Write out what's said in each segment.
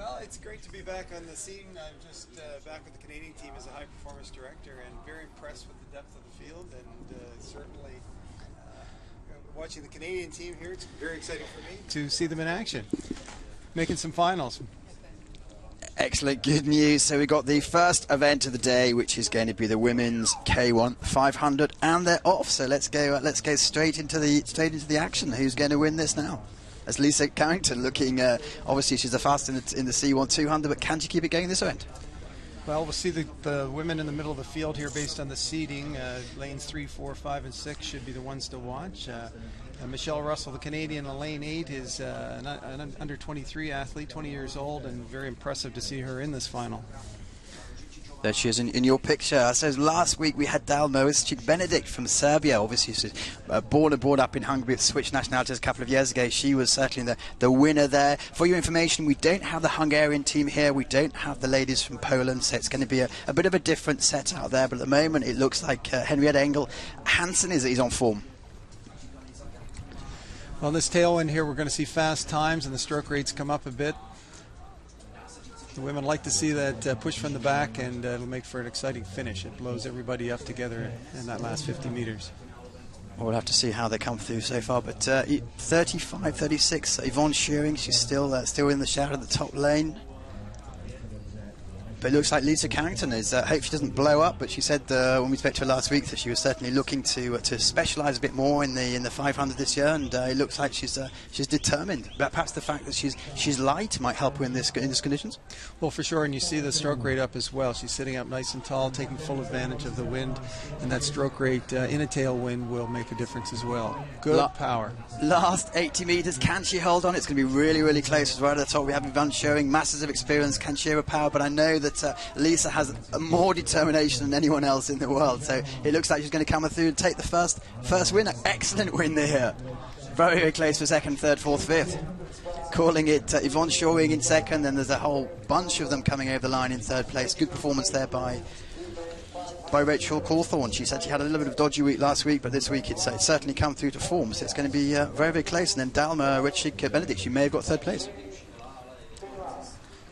Well, it's great to be back on the scene. I'm just back with the Canadian team as a high performance director, and very impressed with the depth of the field, and certainly watching the Canadian team here, it's very exciting for me to see them in action, making some finals. Excellent, good news. So we got the first event of the day, which is going to be the women's K1 500, and they're off. So let's go straight into the action. Who's going to win this now? As Lisa Carrington looking, obviously she's the fastest in the C1 200, but can she keep it going this event? Well, we'll see the women in the middle of the field here based on the seeding. Lanes 3, 4, 5, and 6 should be the ones to watch. Michelle Russell, the Canadian, in lane 8 is an under 23 athlete, 20 years old, and very impressive to see her in this final. There she is in your picture. So last week we had Dalmo Benedict from Serbia. Obviously she's born and brought up in Hungary, but switched nationalities a couple of years ago. She was certainly the winner there. For your information, we don't have the Hungarian team here. We don't have the ladies from Poland, so it's going to be a bit of a different set out there. But at the moment it looks like Henrietta Engel Hansen is on form. Well, this tailwind here, we're going to see fast times and the stroke rates come up a bit. The women like to see that push from the back, and it'll make for an exciting finish. It blows everybody up together in that last 50 meters. We'll have to see how they come through so far. But 35, 36, Yvonne Shearing, she's still in the shadow of the top lane. But it looks like Lisa Carrington is, hope she doesn't blow up, but she said when we spoke to her last week that she was certainly looking to specialise a bit more in the 500 this year, and it looks like she's determined. But perhaps the fact that she's light might help her in these conditions. Well, for sure, and you see the stroke rate up as well. She's sitting up nice and tall, taking full advantage of the wind, and that stroke rate in a tailwind will make a difference as well. Good power. Last 80 metres, can she hold on? It's going to be really, really close. Right at the top we have Yvonne Shearing, masses of experience, can she have a power, but I know that Lisa has more determination than anyone else in the world, so it looks like she's going to come through and take the first win. Excellent win there. Very, very close for second, third, fourth, fifth. Calling it Yvonne Shearing in second, and there's a whole bunch of them coming over the line in third place. Good performance there by Rachel Cawthorne. She said she had a little bit of dodgy week last week, but this week it's certainly come through to form, so it's going to be very, very close. And then Dalma Benedict, she may have got third place.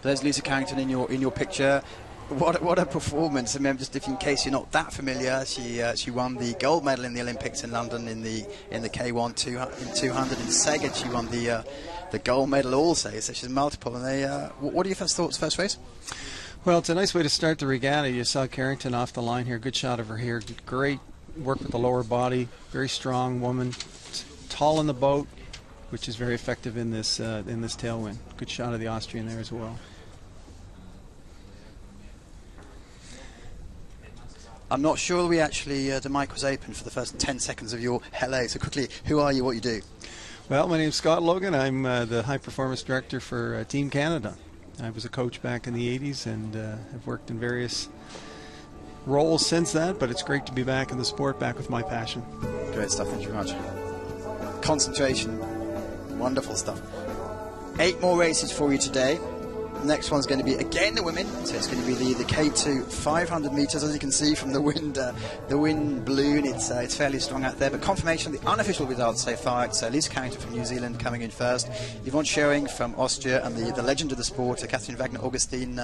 There's Lisa Carrington in your picture. What a performance! I mean, just in case you're not that familiar, she won the gold medal in the Olympics in London in the K1 200 in Szeged. She won the gold medal also. So she's multiple. And what are your first thoughts, first race? Well, it's a nice way to start the regatta. You saw Carrington off the line here. Good shot of her here. Great work with the lower body. Very strong woman. Tall in the boat, which is very effective in this tailwind. Good shot of the Austrian there as well. I'm not sure we actually, the mic was open for the first 10 seconds of your hello. So quickly, who are you, what you do? Well, my name's Scott Logan. I'm the high performance director for Team Canada. I was a coach back in the 80s and have worked in various roles since that, but it's great to be back in the sport, back with my passion. Great stuff, thank you very much. Concentration, wonderful stuff. 8 more races for you today. The next one's going to be again the women, so it's going to be the K2 500 metres. As you can see from the wind balloon, it's fairly strong out there. But confirmation of the unofficial results so far, it's Lisa Carrington from New Zealand coming in first, Yvonne Shearing from Austria, and the legend of the sport, Catherine Wagner Augustine